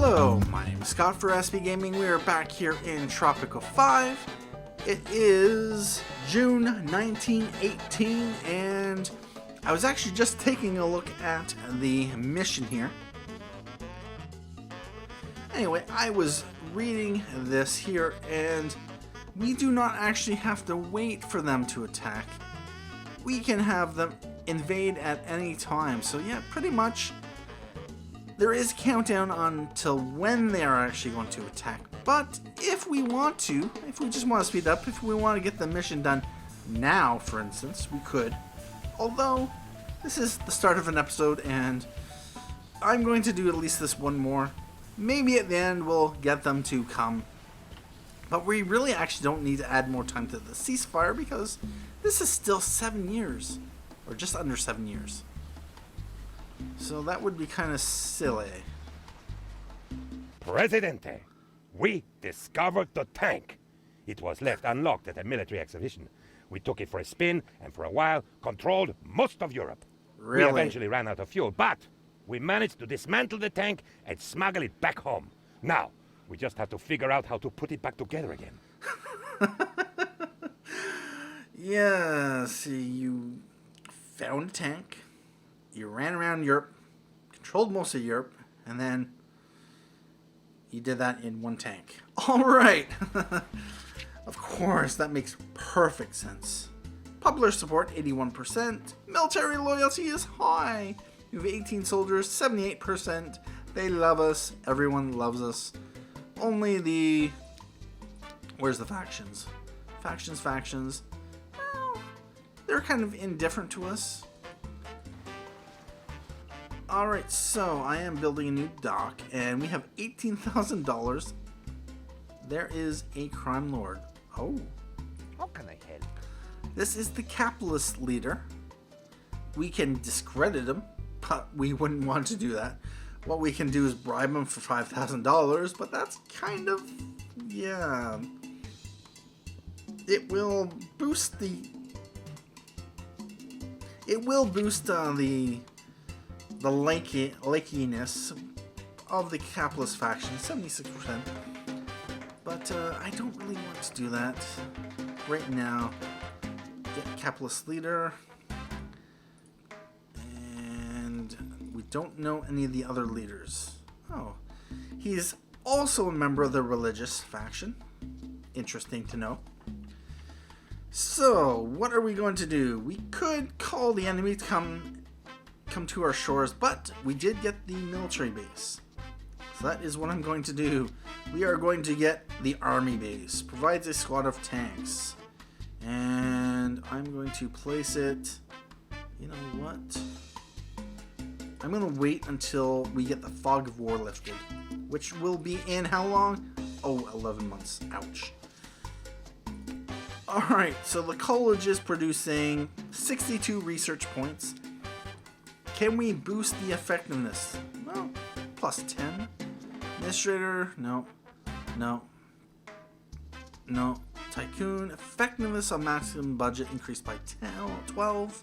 Hello, my name is Scott for SB Gaming. We are back here in Tropico 5. It is June 1918, and I was actually just taking a look at the mission here. Anyway, I was reading this here, and we do not actually have to wait for them to attack. We can have them invade at any time. So yeah, pretty much there is a countdown until when they are actually going to attack. But if we want to, if we just want to speed up, if we want to get the mission done now, for instance, we could. Although, this is the start of an episode, and I'm going to do at least this one more. Maybe at the end we'll get them to come. But we really actually don't need to add more time to the ceasefire, because this is still 7 years. Or just under 7 years. So that would be kind of silly. Presidente, we discovered the tank. It was left unlocked at a military exhibition. We took it for a spin, and for a while, controlled most of Europe. Really? We eventually ran out of fuel, but we managed to dismantle the tank and smuggle it back home. Now, we just have to figure out how to put it back together again. Yes, you found a tank, you ran around Europe, controlled most of Europe, and then you did that in one tank. Alright! Of course, that makes perfect sense. Popular support, 81%. Military loyalty is high. We have 18 soldiers, 78%. They love us. Everyone loves us. Only the... Where's the factions? Factions. Well, they're kind of indifferent to us. Alright, so I am building a new dock, and we have $18,000. There is a crime lord. Oh. How can I help? This is the capitalist leader. We can discredit him, but we wouldn't want to do that. What we can do is bribe him for $5,000, but that's kind of, yeah. It will boost the likiness of the capitalist faction, 76%. But I don't really want to do that right now. Get capitalist leader, and we don't know any of the other leaders. Oh, he's also a member of the religious faction. Interesting to know. So, what are we going to do? We could call the enemy to come to our shores, but we did get the military base. So that is what I'm going to do. We are going to get the army base. Provides a squad of tanks. And I'm going to place it... You know what? I'm going to wait until we get the fog of war lifted. Which will be in how long? Oh, 11 months. Ouch. Alright, so the college is producing 62 research points. Can we boost the effectiveness? Well, plus 10. Administrator, no. Tycoon, effectiveness on maximum budget increased by 12.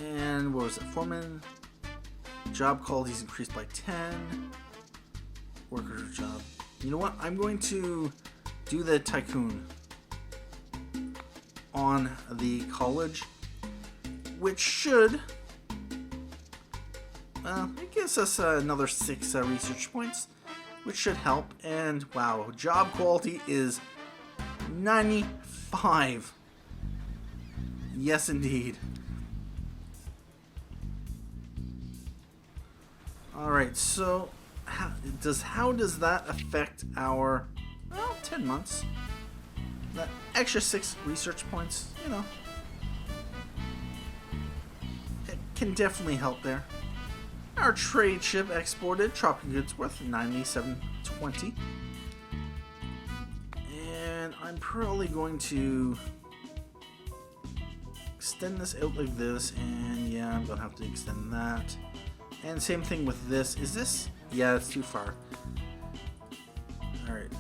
And what was it? Foreman, job qualities increased by 10. Worker job. You know what? I'm going to do the Tycoon on the college, which should, it gives us another 6 research points, which should help. And wow, job quality is 95. Yes, indeed. Alright, so how does that affect our 10 months? That extra 6 research points, you know, it can definitely help there. Our trade ship exported tropical goods worth 97.20. And I'm probably going to extend this out like this, and yeah, I'm gonna have to extend that. And same thing with this. Is this? Yeah, it's too far. Alright,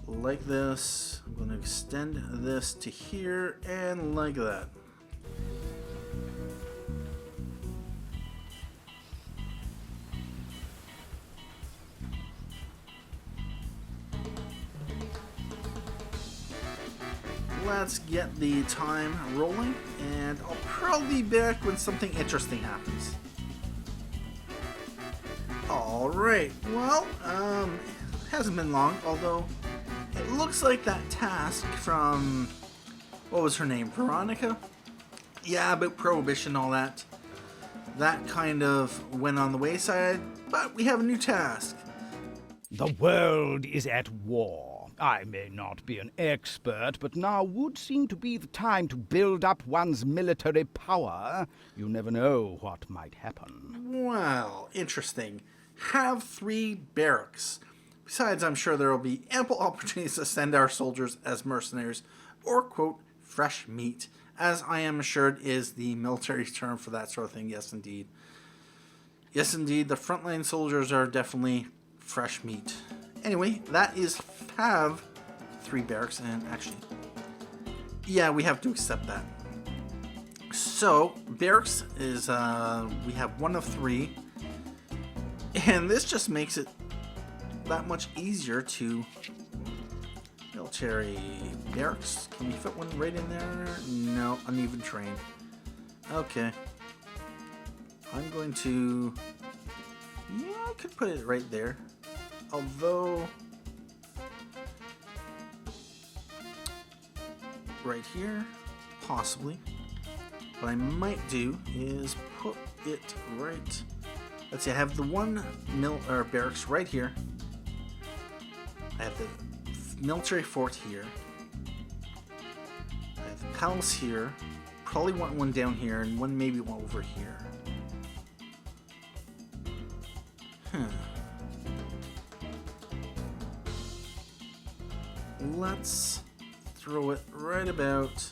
like this. I'm going to extend this to here, and like that. let's get the time rolling, and I'll probably be back when something interesting happens. Alright, well, hasn't been long, although it looks like that task from, what was her name, Veronica? Yeah, about prohibition and all that. That kind of went on the wayside, but we have a new task. The world is at war. I may not be an expert, but now would seem to be the time to build up one's military power. You never know what might happen. Well, interesting. Have 3 barracks. Besides, I'm sure there will be ample opportunities to send our soldiers as mercenaries, or, quote, fresh meat, as I am assured is the military term for that sort of thing. Yes, indeed. Yes, indeed, the frontline soldiers are definitely fresh meat. Anyway, that is have 3 barracks, and actually, yeah, we have to accept that. So, barracks is, we have 1 of 3, and this just makes it that much easier to military barracks. Can we fit one right in there? No, uneven terrain. Okay. I'm going to, yeah, I could put it right there. Although, right here, possibly. What I might do is put it right. Let's see, I have the one barracks right here. I have the military fort here. I have the palace here. Probably want one down here, and one maybe one over here. Let's throw it right about,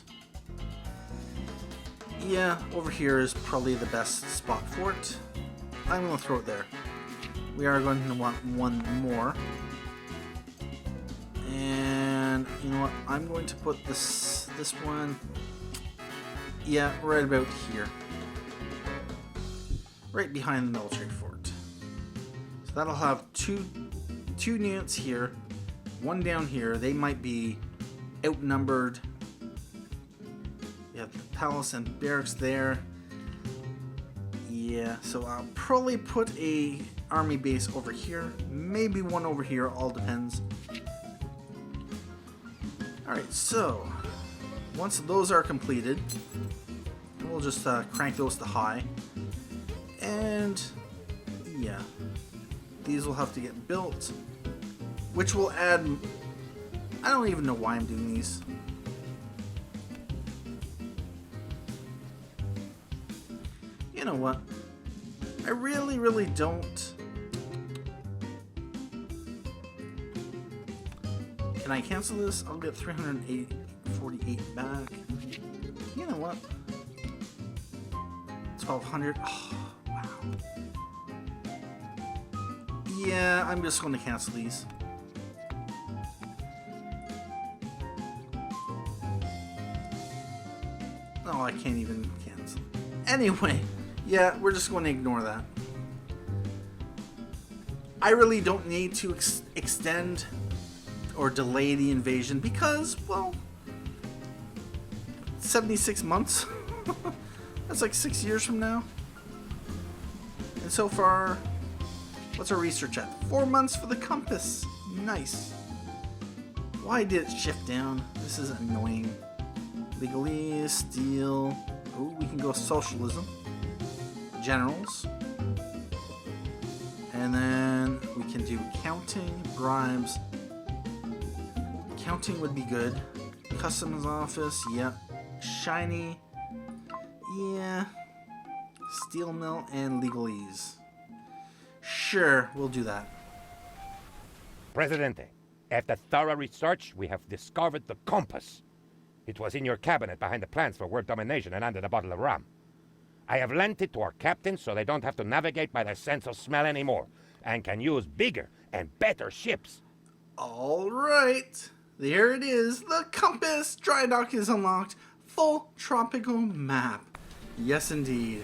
yeah, over here is probably the best spot for it. I'm going to throw it there. We are going to want one more. And you know what, I'm going to put this one, yeah, right about here. Right behind the military fort. So that'll have two units here. One down here. They might be outnumbered. You have the palace and barracks there. Yeah, so I'll probably put a army base over here. Maybe one over here, all depends. Alright, so once those are completed, we'll just crank those to high. And yeah, these will have to get built. Which will add, I don't even know why I'm doing these. You know what? I really don't. Can I cancel this? I'll get 348 back. You know what? 1200. Oh, wow. Yeah, I'm just going to cancel these. Oh, I can't even cancel. Anyway, yeah, we're just going to ignore that. I really don't need to extend or delay the invasion because, well, 76 months? That's like 6 years from now. And so far, what's our research at? 4 months for the compass. Nice. Why did it shift down? This is annoying. Legalese, steel. Oh, we can go socialism. Generals. And then we can do counting, bribes. Counting would be good. Customs office, yep. Shiny, yeah. Steel mill and legalese. Sure, we'll do that. Presidente, after thorough research, we have discovered the compass. It was in your cabinet behind the plans for world domination and under the bottle of rum. I have lent it to our captains so they don't have to navigate by their sense of smell anymore and can use bigger and better ships. All right. There it is. The compass. Dry dock is unlocked. Full tropical map. Yes, indeed.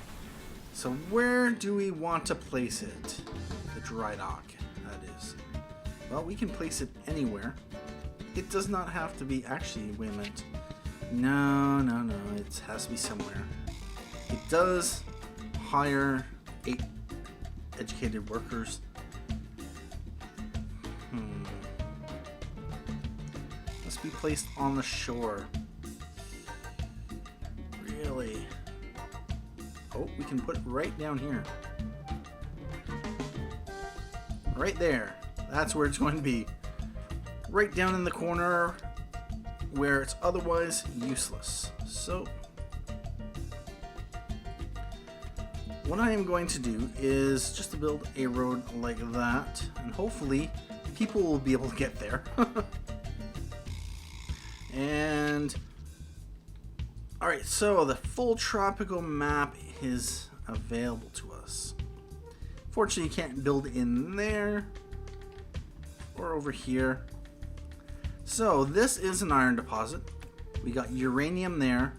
So where do we want to place it? The dry dock, that is. Well, we can place it anywhere. It does not have to be... Actually, wait a minute. No, it has to be somewhere. It does hire 8 educated workers. Must be placed on the shore. Really? Oh, we can put it right down here. Right there. That's where it's going to be. Right down in the corner where it's otherwise useless. So, what I am going to do is just to build a road like that, and hopefully people will be able to get there. And alright, so the full Tropico map is available to us. Fortunately, you can't build in there or over here. So this is an iron deposit. We got uranium there.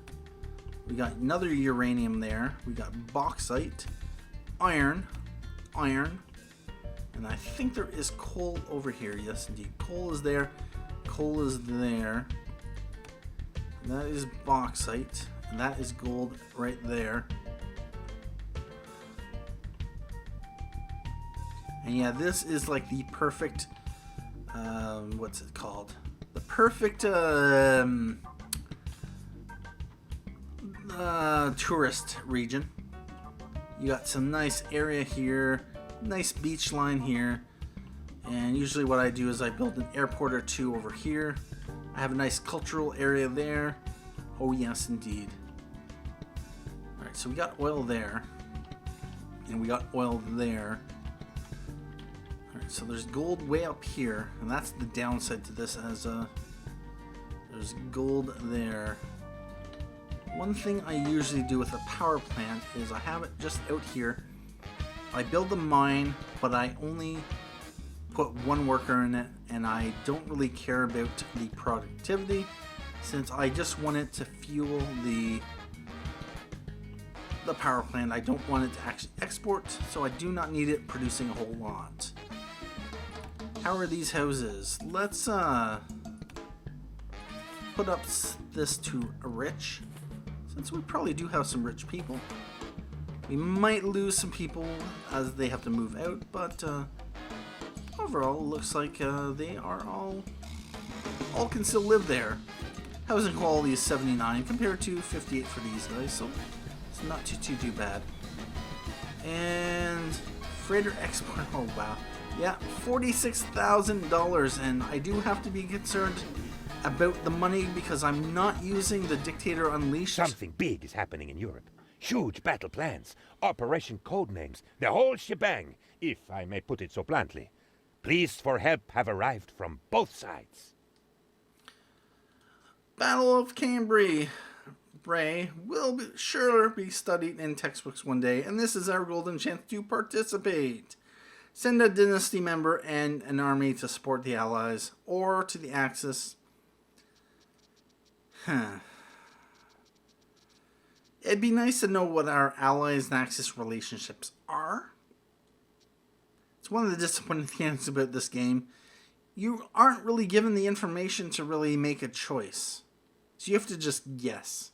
We got another uranium there. We got bauxite, iron, and I think there is coal over here. Yes, indeed. Coal is there. Coal is there. That is bauxite. And that is gold right there. And yeah, this is like the perfect, what's it called? The perfect tourist region. You got some nice area here, nice beach line here, and usually what I do is I build an airport or two over here. I have a nice cultural area there. Oh yes, indeed. Alright, so we got oil there, and we got oil there. Alright, so there's gold way up here, and that's the downside to this, as there's gold there. One thing I usually do with a power plant is I have it just out here. I build the mine, but I only put one worker in it, and I don't really care about the productivity, since I just want it to fuel the power plant. I don't want it to actually export, so I do not need it producing a whole lot. How are these houses? Let's put up this to rich, since we probably do have some rich people. We might lose some people as they have to move out, but overall it looks like they are all can still live there. Housing quality is 79 compared to 58 for these guys, so it's not too bad. And freighter export, oh wow. Yeah, $46,000, and I do have to be concerned about the money because I'm not using the Dictator Unleashed. Something big is happening in Europe. Huge battle plans, operation code names, the whole shebang, if I may put it so bluntly. Pleas for help have arrived from both sides. Battle of Cambrai will sure be studied in textbooks one day, and this is our golden chance to participate. Send a dynasty member and an army to support the Allies, or to the Axis. It'd be nice to know what our Allies and Axis relationships are. It's one of the disappointing things about this game. You aren't really given the information to really make a choice. So you have to just guess.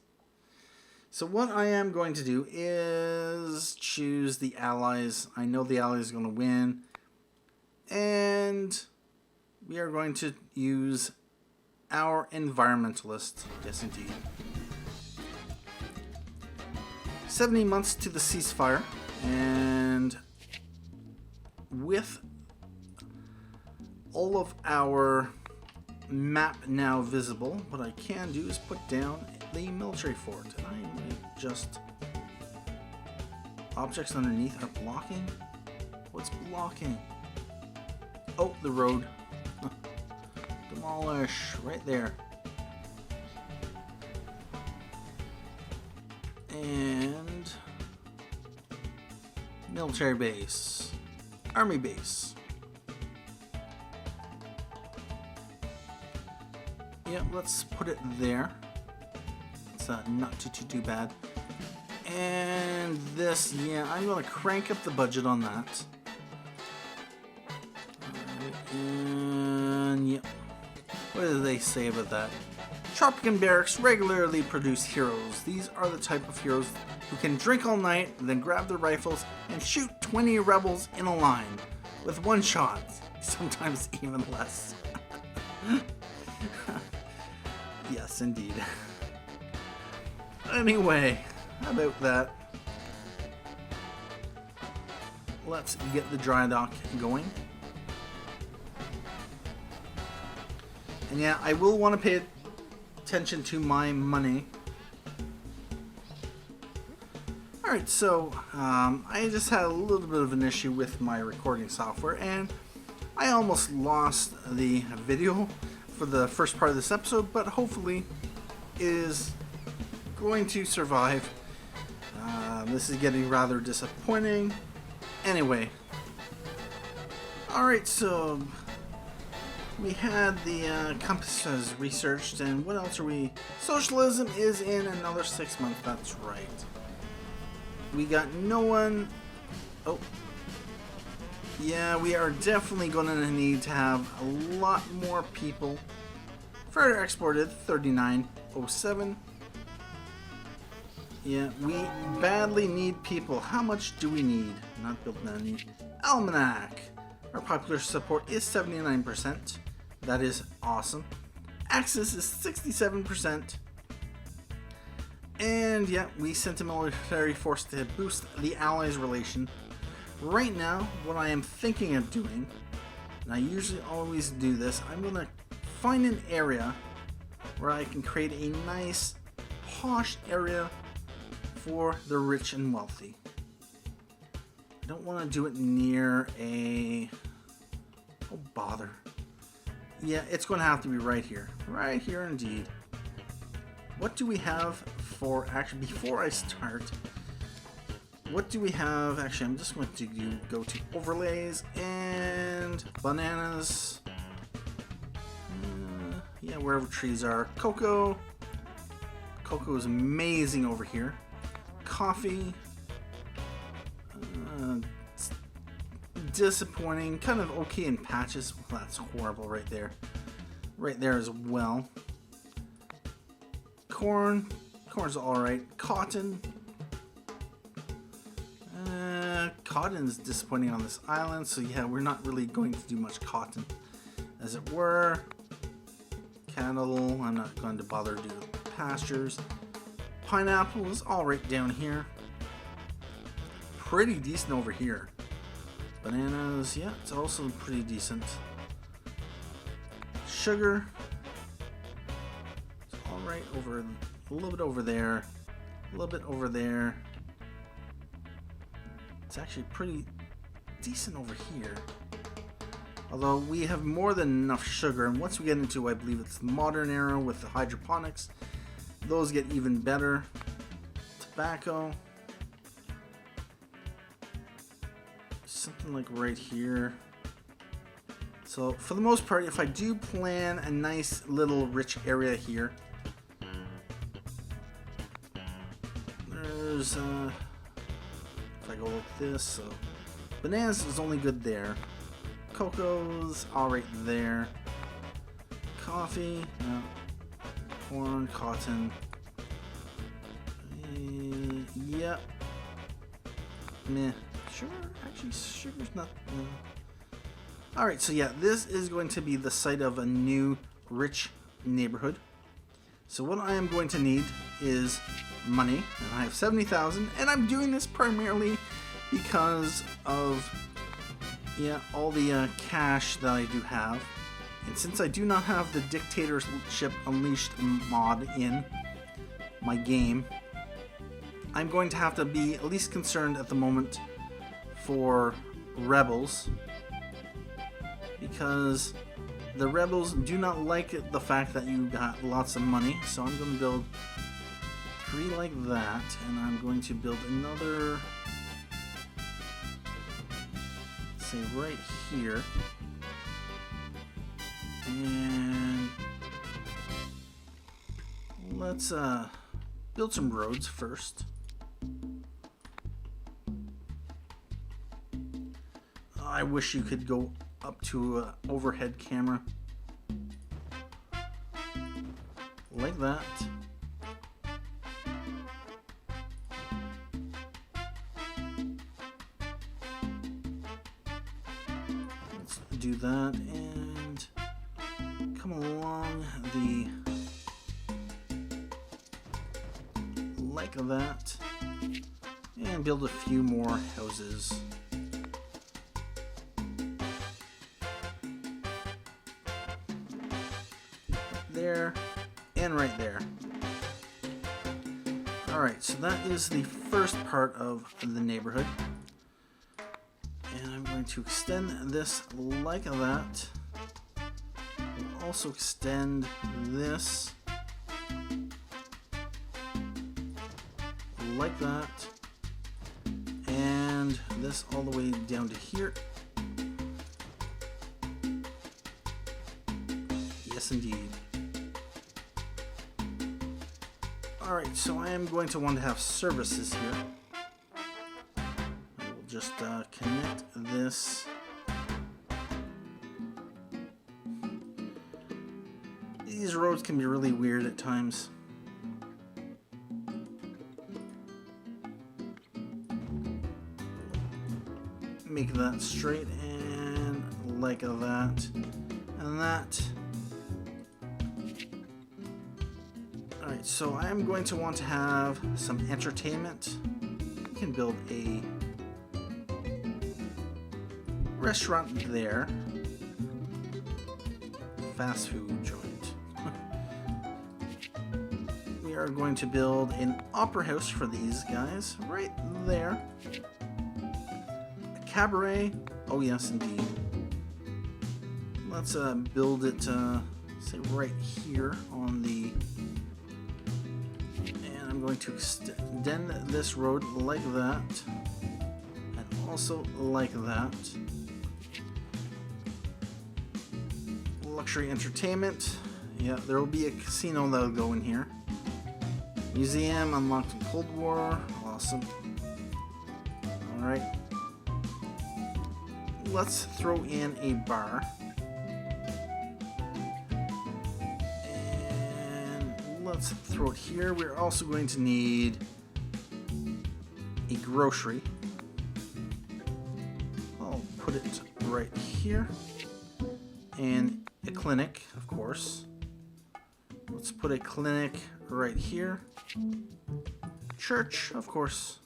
So what I am going to do is choose the Allies. I know the Allies are going to win. And we are going to use our environmentalist. Yes, indeed. 70 months to the ceasefire. And with all of our map now visible, what I can do is put down the military fort. And I might just... Objects underneath are blocking? What's blocking? Oh, the road. Demolish. Right there. And... military base. Army base. Yeah, let's put it there. It's not too bad. And this, yeah, I'm going to crank up the budget on that. Alright, and yeah. What do they say about that? Tropico and Barracks regularly produce heroes. These are the type of heroes who can drink all night, then grab their rifles and shoot 20 rebels in a line with one shot, sometimes even less. Yes, indeed. Anyway, how about that? Let's get the dry dock going. And yeah, I will want to pay attention to my money. Alright, so I just had a little bit of an issue with my recording software, and I almost lost the video for the first part of this episode, but hopefully is going to survive. This is getting rather disappointing. Anyway, alright, so we had the compasses researched, and what else are we? Socialism is in another 6 months, that's right. We got no one. Oh. Yeah, we are definitely going to need to have a lot more people. Further exported, 3907. Yeah, we badly need people. How much do we need? Not built any. Almanac. Our popular support is 79%. That is awesome. Axis is 67%. And yeah, we sent a military force to boost the Allies' relation. Right now, what I am thinking of doing, and I usually always do this, I'm going to find an area where I can create a nice, posh area for the rich and wealthy. I don't want to do it near a... Oh, bother. Yeah, it's going to have to be right here. Right here indeed. What do we have for... Actually, before I start, what do we have? Actually, I'm just going to go to overlays and bananas. Yeah, wherever trees are. Cocoa. Cocoa is amazing over here. Coffee. It's disappointing. Kind of okay in patches. Well, that's horrible right there. Right there as well. Corn. Corn's alright. Cotton. Cotton's disappointing on this island, so yeah, we're not really going to do much cotton, as it were. Cattle, I'm not going to bother to do pastures. Pineapple is alright down here. Pretty decent over here. Bananas, yeah, it's also pretty decent. Sugar, it's alright over, a little bit over there, a little bit over there. It's actually pretty decent over here. Although we have more than enough sugar, and once we get into, I believe it's the modern era with the hydroponics, those get even better. Tobacco. Something like right here. So for the most part, if I do plan a nice little rich area here, there's if I go like this, so bananas is only good there. Cocoa's alright there. Coffee, no. Corn, cotton. Yep. Meh. Sugar? Actually, sugar's not... Alright, so yeah, this is going to be the site of a new rich neighborhood. So what I am going to need is money, and I have 70,000, and I'm doing this primarily because of, yeah, all the cash that I do have. And since I do not have the Dictatorship Unleashed mod in my game, I'm going to have to be at least concerned at the moment for rebels, because the rebels do not like the fact that you got lots of money. So I'm going to build 3 like that, and I'm going to build another, say right here, and let's build some roads first. I wish you could go up to an overhead camera like that. Let's do that and come along the like that and build a few more houses. There and right there. Alright, so that is the first part of the neighborhood. And I'm going to extend this like that. We'll also extend this like that. And this all the way down to here. Yes, indeed. Alright, so I am going to want to have services here. I will just connect this. These roads can be really weird at times. Make that straight and like that. And that. Alright, so I'm going to want to have some entertainment. We can build a restaurant there. Fast food joint. We are going to build an opera house for these guys right there. A cabaret. Oh yes, indeed. Let's build it, say right here on the. I'm going to extend this road like that, and also like that. Luxury entertainment. Yeah, there will be a casino that will go in here. Museum unlocked in Cold War. Awesome. Alright. Let's throw in a bar. Let's throw it here. We're also going to need a grocery. I'll put it right here. And a clinic, of course. Let's put a clinic right here. Church, of course.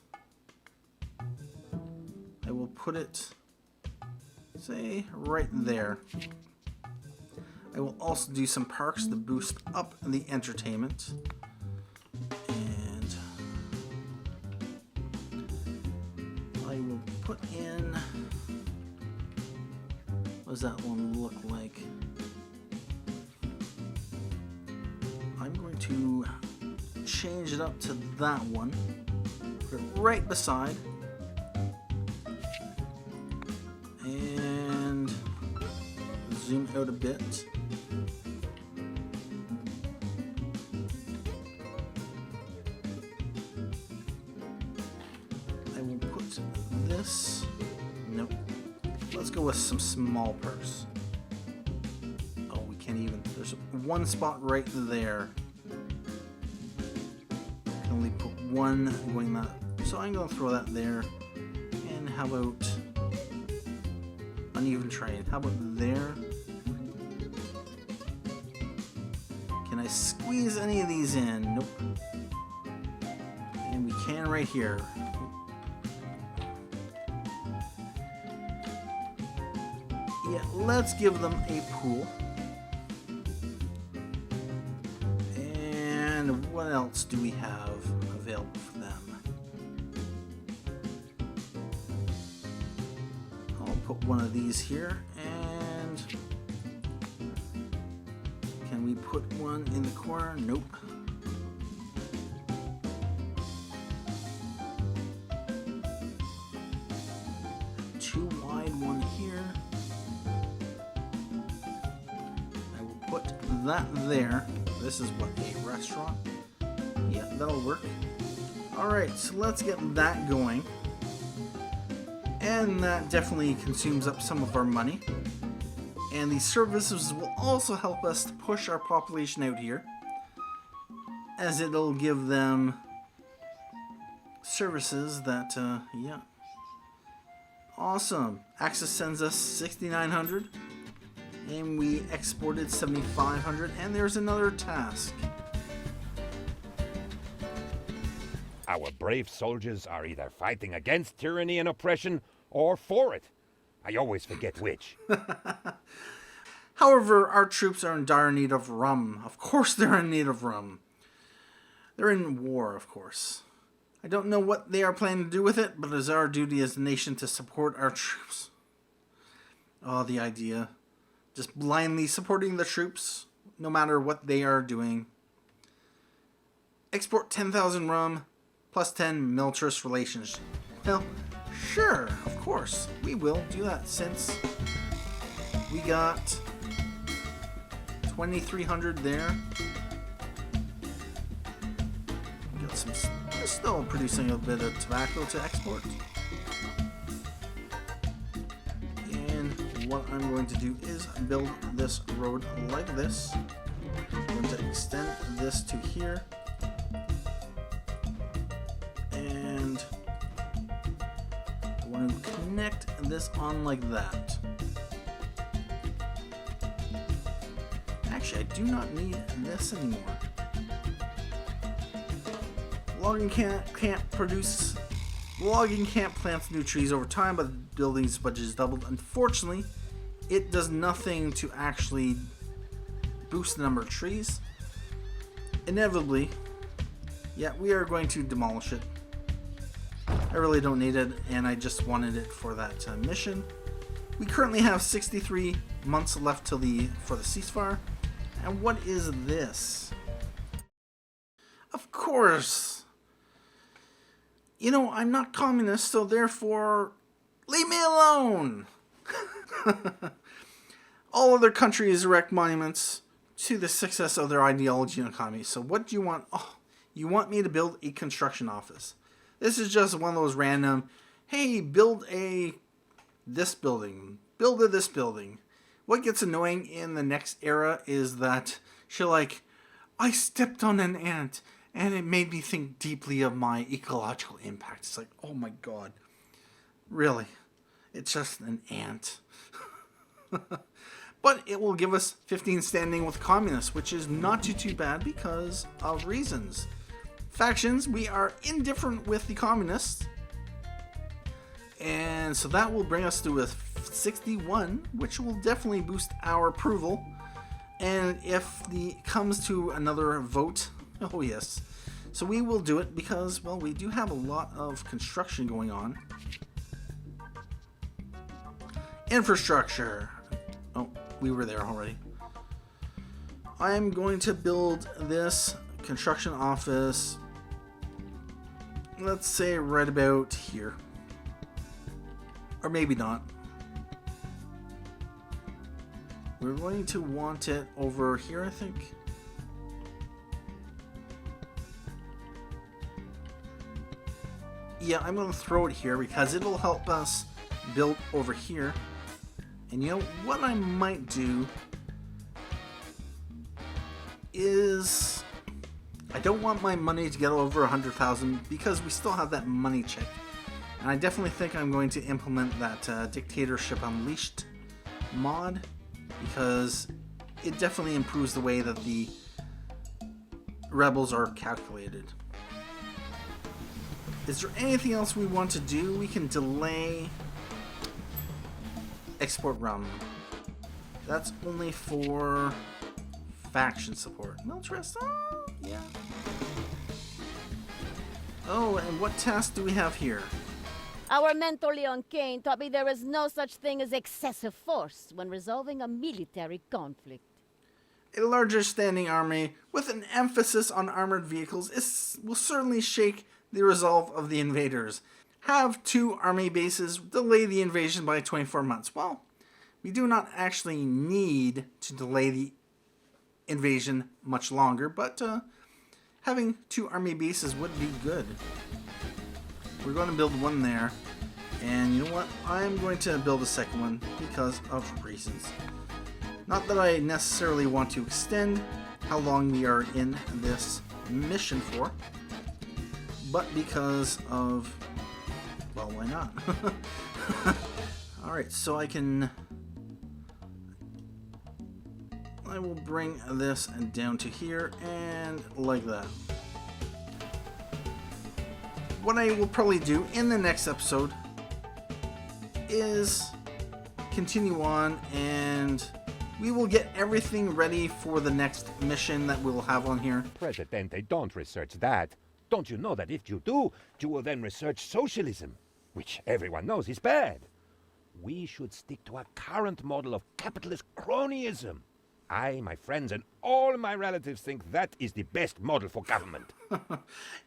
I will put it, say, right there. I will also do some parks to boost up the entertainment. And I will put in, what does that one look like? I'm going to change it up to that one. Put it right beside. And zoom out a bit. Nope. Let's go with some small parks. Oh, we can't even. There's one spot right there. I can only put one going that. So I'm going to throw that there. And how about uneven terrain? How about there? Can I squeeze any of these in? Nope. And we can right here. Yeah, let's give them a pool. And what else do we have available for them? I'll put one of these here. And can we put one in the corner? Nope. Too wide one here. That there. This is what, a restaurant? Yeah, that'll work. Alright, so let's get that going. And that definitely consumes up some of our money. And these services will also help us to push our population out here. as it'll give them services that, yeah. Awesome. Axis sends us 6,900, and we exported 7,500, and there's another task. Our brave soldiers are either fighting against tyranny and oppression or for it. I always forget which. However, our troops are in dire need of rum. Of course they're in need of rum. They're in war, of course. I don't know what they are planning to do with it, but it is our duty as a nation to support our troops. Oh, the idea. Just blindly supporting the troops, no matter what they are doing. Export 10,000 rum, plus 10 militarist relations. Well, sure, of course. We will do that since we got 2,300 there. Got some, still producing a bit of tobacco to export. And what I'm going to do is build this road like this. I'm going to extend this to here. And I want to connect this on like that. Actually, I do not need this anymore. Logging can't produce. Logging can't plant new trees over time, but the building's budget is doubled. Unfortunately, it does nothing to actually boost the number of trees. Inevitably, yeah, we are going to demolish it. I really don't need it, and I just wanted it for that mission. We currently have 63 months left for the ceasefire. And what is this? Of course. You know, I'm not communist, so therefore, leave me alone. All other countries erect monuments to the success of their ideology and economy. So what do you want? Oh, you want me to build a construction office. This is just one of those random, hey, build this building. Build this building. What gets annoying in the next era is that she's like, I stepped on an ant and it made me think deeply of my ecological impact. It's like, oh my god. Really? It's just an ant. But it will give us 15 standing with communists, which is not too bad because of reasons. Factions, we are indifferent with the communists. And so that will bring us to a 61, which will definitely boost our approval. And if the comes to another vote, oh yes. So we will do it because, well, we do have a lot of construction going on. Infrastructure. Oh, we were there already. I'm going to build this construction office, let's say right about here. Or maybe not. We're going to want it over here, I think. Yeah, I'm going to throw it here because it'll help us build over here. And you know what I might do is I don't want my money to get over 100,000 because we still have that money check. And I definitely think I'm going to implement that Dictatorship Unleashed mod because it definitely improves the way that the rebels are calculated. Is there anything else we want to do? We can delay export rum. That's only for faction support. Militarist? Oh, yeah. Oh, and what task do we have here? Our mentor Leon Kane taught me there is no such thing as excessive force when resolving a military conflict. A larger standing army with an emphasis on armored vehicles will certainly shake the resolve of the invaders. Have 2 army bases delay the invasion by 24 months. Well, we do not actually need to delay the invasion much longer, but having 2 army bases would be good. We're going to build one there, and you know what? I'm going to build a second one because of reasons. Not that I necessarily want to extend how long we are in this mission for. But because of, well, why not? Alright, so I will bring this down to here and like that. What I will probably do in the next episode is continue on, and we will get everything ready for the next mission that we'll have on here. Presidente, don't research that. Don't you know that if you do, you will then research socialism, which everyone knows is bad. We should stick to our current model of capitalist cronyism. I, my friends, and all my relatives think that is the best model for government.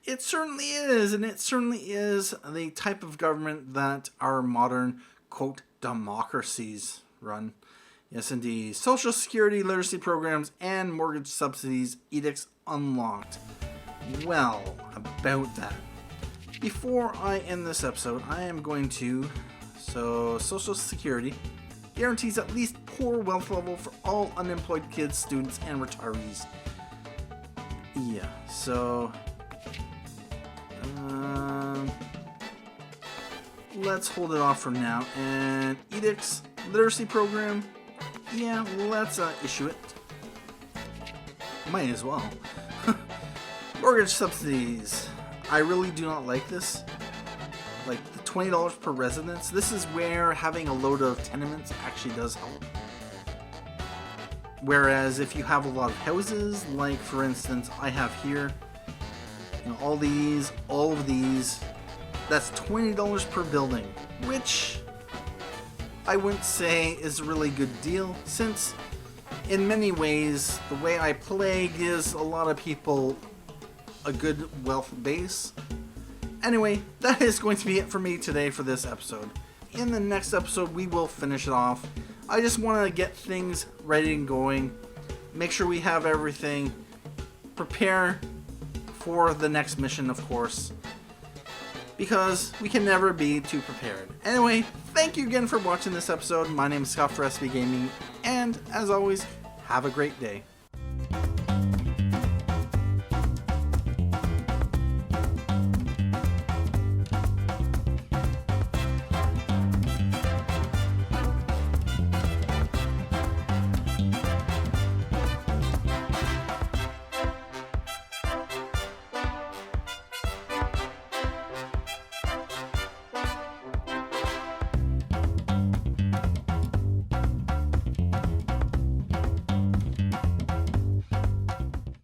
It certainly is, and it certainly is the type of government that our modern, quote, democracies run. Yes, indeed. Social Security, literacy programs, and mortgage subsidies edicts unlocked. Well, about that. Before I end this episode, I am going to... So, Social Security guarantees at least poor wealth level for all unemployed kids, students, and retirees. Yeah, so... let's hold it off for now. And edicts, literacy program, yeah, let's issue it. Might as well. Mortgage subsidies. I really do not like this. Like the $20 per residence. This is where having a load of tenements actually does help. Whereas if you have a lot of houses, like for instance I have here, you know, all of these, that's $20 per building, which I wouldn't say is a really good deal, since in many ways the way I play gives a lot of people a good wealth base. Anyway, that is going to be it for me today for this episode. In the next episode, we will finish it off. I just want to get things ready and going. Make sure we have everything. Prepare for the next mission, of course. Because we can never be too prepared. Anyway, thank you again for watching this episode. My name is Scott for SB Gaming. And as always, have a great day.